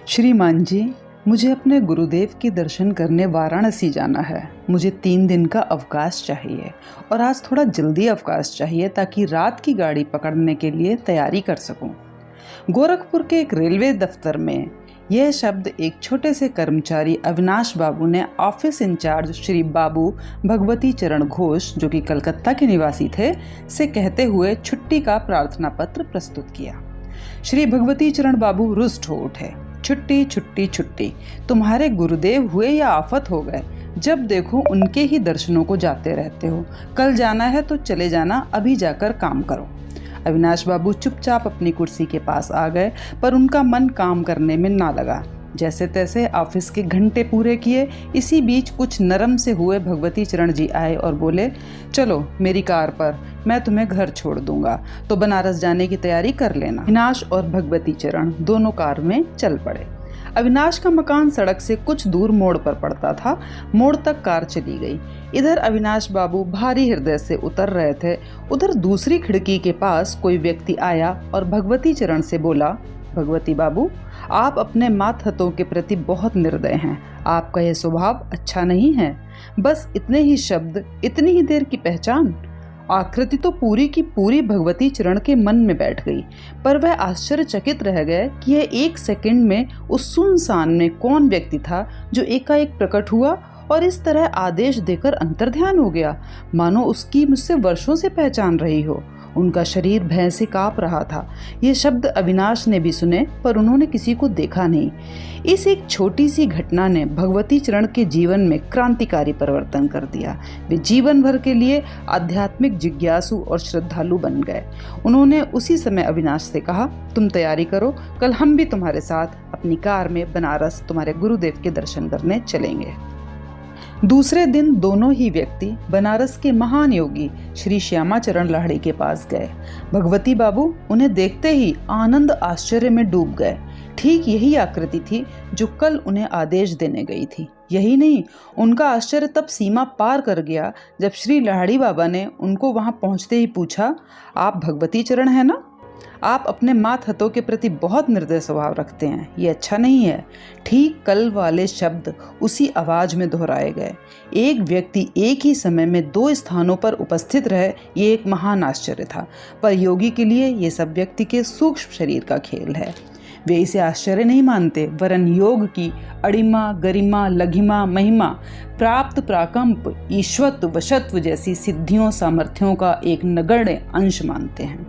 श्रीमान जी, मुझे अपने गुरुदेव के दर्शन करने वाराणसी जाना है। मुझे 3 दिन का अवकाश चाहिए और आज थोड़ा जल्दी अवकाश चाहिए ताकि रात की गाड़ी पकड़ने के लिए तैयारी कर सकूं। गोरखपुर के एक रेलवे दफ्तर में यह शब्द एक छोटे से कर्मचारी अविनाश बाबू ने ऑफिस इंचार्ज श्री बाबू भगवती चरण घोष, जो कि कलकत्ता के निवासी थे, से कहते हुए छुट्टी का प्रार्थना पत्र प्रस्तुत किया। श्री भगवती चरण बाबू रुष्ट हो उठे। छुट्टी छुट्टी छुट्टी, तुम्हारे गुरुदेव हुए या आफत हो गए? जब देखो उनके ही दर्शनों को जाते रहते हो। कल जाना है तो चले जाना, अभी जाकर काम करो। अविनाश बाबू चुपचाप अपनी कुर्सी के पास आ गए, पर उनका मन काम करने में ना लगा। जैसे तैसे ऑफिस के घंटे पूरे किए। इसी बीच कुछ नरम से हुए भगवती चरण जी आए और बोले, चलो मेरी कार पर, मैं तुम्हें घर छोड़ दूंगा, तो बनारस जाने की तैयारी कर लेना। अविनाश और भगवती चरण दोनों कार में चल पड़े। अविनाश का मकान सड़क से कुछ दूर मोड़ पर पड़ता था। मोड़ तक कार चली गई। इधर अविनाश बाबू भारी हृदय से उतर रहे थे। उधर दूसरी खिड़की के पास कोई व्यक्ति आया और भगवती चरण से बोला, भगवती बाबू, आप अपने मातहतों के प्रति बहुत निर्दय हैं। आपका यह स्वभाव अच्छा नहीं है। बस इतने ही शब्द, इतनी ही देर की पहचान। आकृति तो पूरी की पूरी भगवती चरण के मन में बैठ गई, पर वह आश्चर्यचकित रह गए कि यह 1 सेकंड में उस सुनसान में कौन व्यक्ति था जो एकाएक प्रकट हुआ और इस तरह आदेश देकर अंतर्ध्यान हो गया, मानो उसकी मुझसे वर्षों से पहचान रही हो। उनका शरीर भय से कांप रहा था। ये शब्द अविनाश ने भी सुने, पर उन्होंने किसी को देखा नहीं। इस एक छोटी सी घटना ने भगवती चरण के जीवन में क्रांतिकारी परिवर्तन कर दिया। वे जीवन भर के लिए आध्यात्मिक जिज्ञासु और श्रद्धालु बन गए। उन्होंने उसी समय अविनाश से कहा, तुम तैयारी करो, कल हम भी तुम्हारे साथ अपनी कार में बनारस तुम्हारे गुरुदेव के दर्शन करने चलेंगे। दूसरे दिन दोनों ही व्यक्ति बनारस के महान योगी श्री श्यामाचरण लाहिड़ी के पास गए। भगवती बाबू उन्हें देखते ही आनंद आश्चर्य में डूब गए। ठीक यही आकृति थी जो कल उन्हें आदेश देने गई थी। यही नहीं, उनका आश्चर्य तब सीमा पार कर गया जब श्री लाहिड़ी बाबा ने उनको वहां पहुंचते ही पूछा, आप भगवती चरण है ना? आप अपने मातहतों के प्रति बहुत निर्दय स्वभाव रखते हैं, ये अच्छा नहीं है। ठीक कल वाले शब्द उसी आवाज में दोहराए गए। एक व्यक्ति एक ही समय में 2 स्थानों पर उपस्थित रहे, ये एक महान आश्चर्य था, पर योगी के लिए ये सब व्यक्ति के सूक्ष्म शरीर का खेल है। वे इसे आश्चर्य नहीं मानते, वरन योग की अड़िमा, गरिमा, लघिमा, महिमा, प्राप्त प्राकंप, ईश्वत्व, वशत्व जैसी सिद्धियों सामर्थ्यों का एक नगण्य अंश मानते हैं।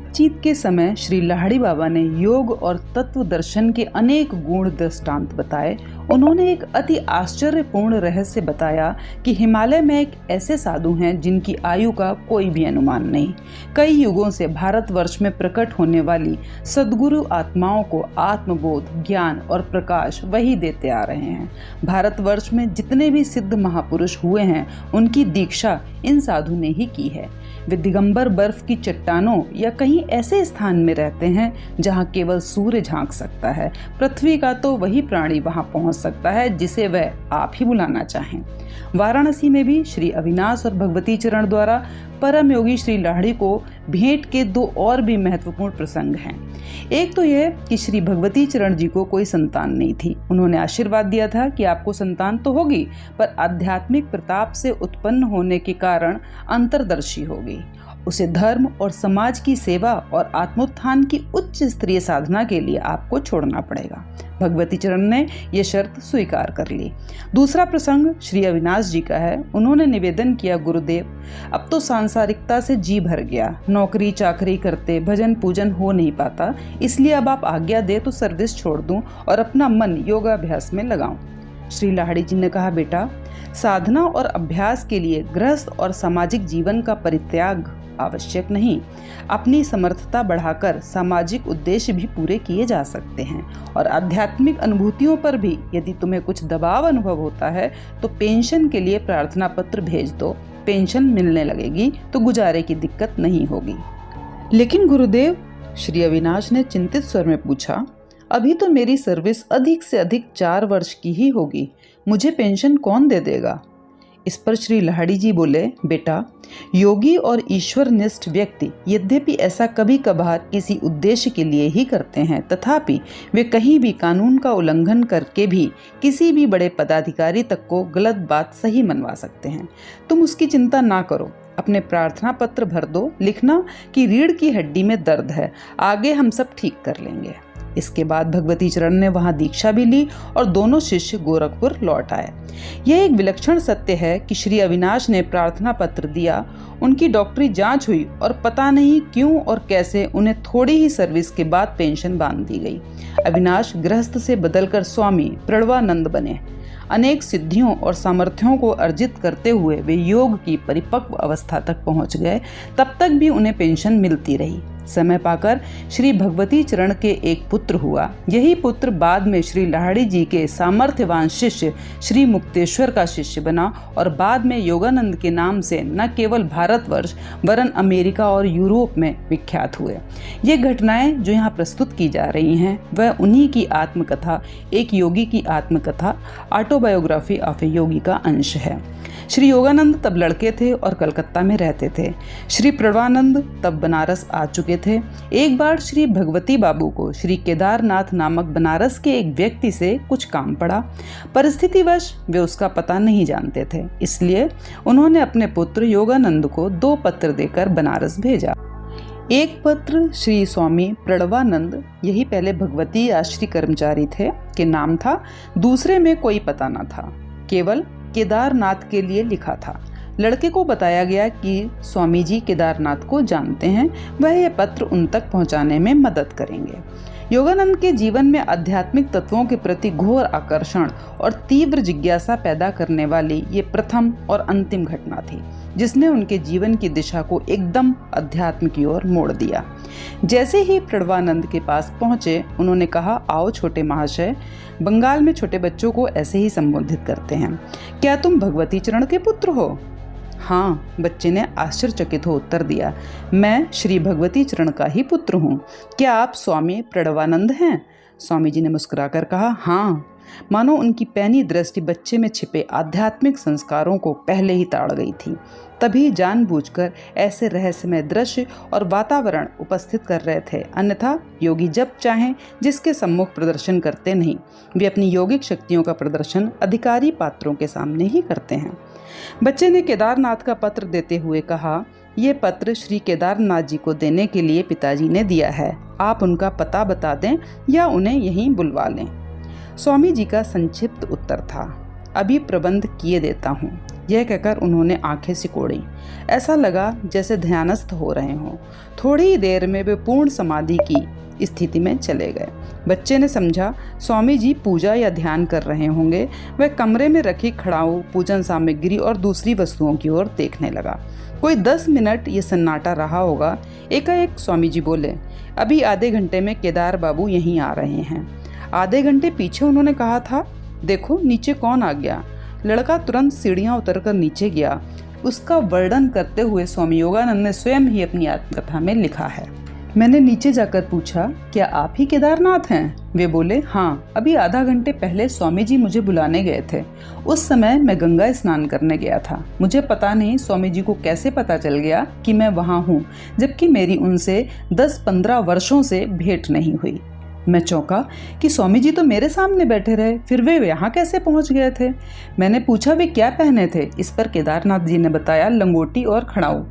बातचीत के समय श्री लाहिड़ी बाबा ने योग और तत्व दर्शन के अनेक गुण दृष्टांत बताए। उन्होंने एक अति आश्चर्यपूर्ण रहस्य बताया कि हिमालय में एक ऐसे साधु हैं जिनकी आयु का कोई भी अनुमान नहीं। कई युगों से भारतवर्ष में प्रकट होने वाली सद्गुरु आत्माओं को आत्मबोध, ज्ञान और प्रकाश वही देते आ रहे हैं। भारतवर्ष में जितने भी सिद्ध महापुरुष हुए हैं, उनकी दीक्षा इन साधु ने ही की है। वे दिगंबर बर्फ की चट्टानों या कहीं ऐसे स्थान में रहते हैं जहां केवल सूर्य झांक सकता है। पृथ्वी का तो वही प्राणी वहां पहुंच सकता है जिसे वह आप ही बुलाना चाहें। वाराणसी में भी श्री अविनाश और भगवती चरण द्वारा परम योगी श्री लाहिड़ी को भेंट के 2 और भी महत्वपूर्ण प्रसंग हैं। एक तो यह कि श्री भगवती चरण जी को कोई संतान नहीं थी। उन्होंने आशीर्वाद दिया था कि आपको संतान तो होगी, पर आध्यात्मिक प्रताप से उत्पन्न होने के कारण अंतर्दर्शी होगी। उसे धर्म और समाज की सेवा और आत्मोत्थान की उच्च स्तरीय साधना के लिए आपको छोड़ना पड़ेगा। भगवती चरण ने यह शर्त स्वीकार कर ली। दूसरा प्रसंग श्री अविनाश जी का है। उन्होंने निवेदन किया, गुरुदेव, अब तो सांसारिकता से जी भर गया। नौकरी चाकरी करते भजन पूजन हो नहीं पाता, इसलिए अब आप आज्ञा दे तो सर्विस छोड़ दूं और अपना मन योगाभ्यास में लगाऊं। श्री लाहिड़ी जी ने कहा, बेटा, साधना और अभ्यास के लिए गृहस्थ और सामाजिक जीवन का परित्याग आवश्यक नहीं। अपनी समर्थता बढ़ाकर सामाजिक उद्देश्य भी पूरे किए जा सकते हैं, और आध्यात्मिक अनुभूतियों पर भी यदि तुम्हें कुछ दबाव अनुभव होता है तो पेंशन के लिए प्रार्थना पत्र भेज दो। पेंशन मिलने लगेगी तो गुजारे की दिक्कत नहीं होगी। लेकिन गुरुदेव, श्री अविनाश ने चिंतित स्वर में पूछा, अभी तो मेरी सर्विस अधिक से अधिक 4 वर्ष की ही होगी, मुझे पेंशन कौन दे देगा? इस पर श्री लाहिड़ी जी बोले, बेटा, योगी और ईश्वरनिष्ठ व्यक्ति यद्यपि ऐसा कभी कभार किसी उद्देश्य के लिए ही करते हैं, तथापि वे कहीं भी कानून का उल्लंघन करके भी किसी भी बड़े पदाधिकारी तक को गलत बात सही मनवा सकते हैं। तुम उसकी चिंता ना करो, अपने प्रार्थना पत्र भर दो, लिखना कि रीढ़ की हड्डी में दर्द है, आगे हम सब ठीक कर लेंगे। इसके बाद भगवती चरण ने वहां दीक्षा भी ली और दोनों शिष्य गोरखपुर लौट आए। यह एक विलक्षण सत्य है कि श्री अविनाश ने प्रार्थना पत्र दिया, उनकी डॉक्टरी जांच हुई और पता नहीं क्यों और कैसे उन्हें थोड़ी ही सर्विस के बाद पेंशन बांध दी गई। अविनाश गृहस्थ से बदलकर स्वामी प्रणवानंद बने। अनेक सिद्धियों और सामर्थ्यों को अर्जित करते हुए वे योग की परिपक्व अवस्था तक पहुंच गए। तब तक भी उन्हें पेंशन मिलती रही। समय पाकर श्री भगवती चरण के एक पुत्र हुआ। यही पुत्र बाद में श्री लाहिड़ी जी के सामर्थ्यवान शिष्य श्री मुक्तेश्वर का शिष्य बना और बाद में योगानंद के नाम से न केवल भारतवर्ष वरन अमेरिका और यूरोप में विख्यात हुए। ये घटनाएं जो यहाँ प्रस्तुत की जा रही हैं वह उन्हीं की आत्मकथा, एक योगी की आत्मकथा, ऑटोबायोग्राफी ऑफ ए योगी का अंश है। श्री योगानंद तब लड़के थे और कलकत्ता में रहते थे। श्री प्रणवानंद तब बनारस आ चुके थे। एक बार श्री भगवती बाबू को श्री केदारनाथ नामक बनारस के एक व्यक्ति से कुछ काम पड़ा। परिस्थितिवश वे उसका पता नहीं जानते थे, इसलिए उन्होंने अपने पुत्र योगानंद को 2 पत्र देकर बनारस भेजा। एक पत्र श्री स्वामी प्रणवानंद, यही पहले भगवती आश्री कर्मचारी थे, के नाम था। दूसरे में कोई पता न था, केवल केदारनाथ के लिए लिखा था। लड़के को बताया गया कि स्वामी जी केदारनाथ को जानते हैं, वह यह पत्र उन तक पहुंचाने में मदद करेंगे। योगानंद के जीवन में आध्यात्मिक तत्वों के प्रति घोर आकर्षण और तीव्र जिज्ञासा पैदा करने वाली ये प्रथम और अंतिम घटना थी, जिसने उनके जीवन की दिशा को एकदम अध्यात्म की ओर मोड़ दिया। जैसे ही प्रणवानंद के पास पहुंचे, उन्होंने कहा, आओ छोटे महाशय, बंगाल में छोटे बच्चों को ऐसे ही संबोधित करते हैं, क्या तुम भगवती चरण के पुत्र हो? हाँ, बच्चे ने आश्चर्यचकित हो उत्तर दिया, मैं श्री भगवती चरण का ही पुत्र हूँ। क्या आप स्वामी प्रणवानंद हैं? स्वामी जी ने मुस्कुराकर कहा, हाँ। मानो उनकी पैनी दृष्टि बच्चे में छिपे आध्यात्मिक संस्कारों को पहले ही ताड़ गई थी। तभी जानबूझकर ऐसे रहस्यमय दृश्य और वातावरण उपस्थित कर रहे थे, अन्यथा योगी जब चाहें जिसके सम्मुख प्रदर्शन करते नहीं, वे अपनी योगिक शक्तियों का प्रदर्शन अधिकारी पात्रों के सामने ही करते हैं। बच्चे ने केदारनाथ का पत्र देते हुए कहा, ये पत्र श्री केदारनाथ जी को देने के लिए पिताजी ने दिया है, आप उनका पता बता दें या उन्हें यहीं बुलवा लें। स्वामी जी का संक्षिप्त उत्तर था, अभी प्रबंध किए देता हूँ। यह कहकर उन्होंने आंखें सिकोड़ी। ऐसा लगा जैसे ध्यानस्थ हो रहे हों। थोड़ी ही देर में वे पूर्ण समाधि की स्थिति में चले गए। बच्चे ने समझा स्वामी जी पूजा या ध्यान कर रहे होंगे। वह कमरे में रखी खड़ाऊ, पूजन सामग्री और दूसरी वस्तुओं की ओर देखने लगा। कोई 10 मिनट ये सन्नाटा रहा होगा। एकाएक स्वामी जी बोले, अभी आधे घंटे में केदार बाबू यहीं आ रहे हैं। आधे घंटे पीछे उन्होंने कहा था, देखो नीचे कौन आ गया। लड़का तुरंत सीढ़ियां उतरकर नीचे गया। उसका वर्णन करते हुए स्वामी योगानंद ने स्वयं ही अपनी आत्मकथा में लिखा है। मैंने नीचे जाकर पूछा, क्या आप ही केदारनाथ हैं? वे बोले, हाँ, अभी आधा घंटे पहले स्वामी जी मुझे बुलाने गए थे। उस समय मैं गंगा स्नान करने गया था। मुझे पता नहीं स्वामी जी को कैसे पता चल गया कि मैं वहाँ हूँ, जबकि मेरी उनसे 10-15 वर्षों से भेंट नहीं हुई। मैं चौंका कि स्वामी जी तो मेरे सामने बैठे रहे, फिर वे यहाँ कैसे पहुँच गए थे? मैंने पूछा वे क्या पहने थे। इस पर केदारनाथ जी ने बताया, लंगोटी और खड़ाऊ।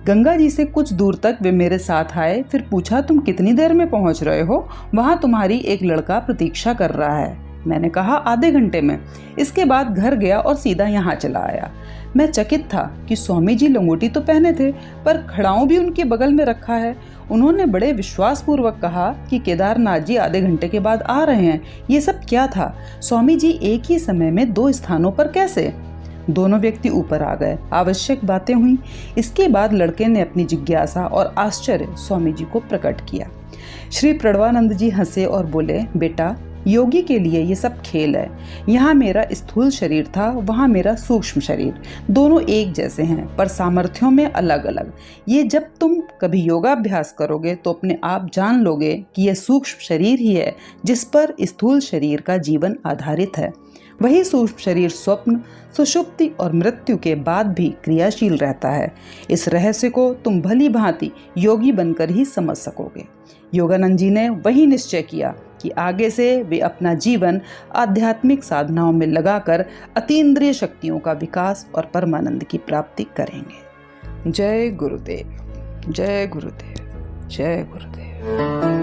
गंगा जी से कुछ दूर तक वे मेरे साथ आए। फिर पूछा, तुम कितनी देर में पहुँच रहे हो? वहाँ तुम्हारी एक लड़का प्रतीक्षा कर रहा है। मैंने कहा, आधे घंटे में। इसके बाद घर गया और सीधा यहाँ चला आया। मैं चकित था कि स्वामी जी लंगोटी तो पहने थे, पर खड़ाऊ भी उनके बगल में रखा है। उन्होंने बड़े विश्वासपूर्वक कहा कि केदारनाथ जी आधे घंटे के बाद आ रहे हैं। ये सब क्या था? स्वामी जी एक ही समय में 2 स्थानों पर कैसे? दोनों व्यक्ति ऊपर आ गए। आवश्यक बातें हुई। इसके बाद लड़के ने अपनी जिज्ञासा और आश्चर्य स्वामी जी को प्रकट किया। श्री प्रणवानंद जी हंसे और बोले, बेटा, योगी के लिए ये सब खेल है। यहाँ मेरा स्थूल शरीर था, वहाँ मेरा सूक्ष्म शरीर। दोनों एक जैसे हैं, पर सामर्थ्यों में अलग अलग। ये जब तुम कभी योगाभ्यास करोगे तो अपने आप जान लोगे कि यह सूक्ष्म शरीर ही है जिस पर स्थूल शरीर का जीवन आधारित है। वही सूक्ष्म शरीर स्वप्न, सुषुप्ति और मृत्यु के बाद भी क्रियाशील रहता है। इस रहस्य को तुम भली भांति योगी बनकर ही समझ सकोगे। योगानंद जी ने वही निश्चय किया कि आगे से वे अपना जीवन आध्यात्मिक साधनाओं में लगाकर अतीन्द्रिय शक्तियों का विकास और परमानंद की प्राप्ति करेंगे। जय गुरुदेव, जय गुरुदेव, जय गुरुदेव।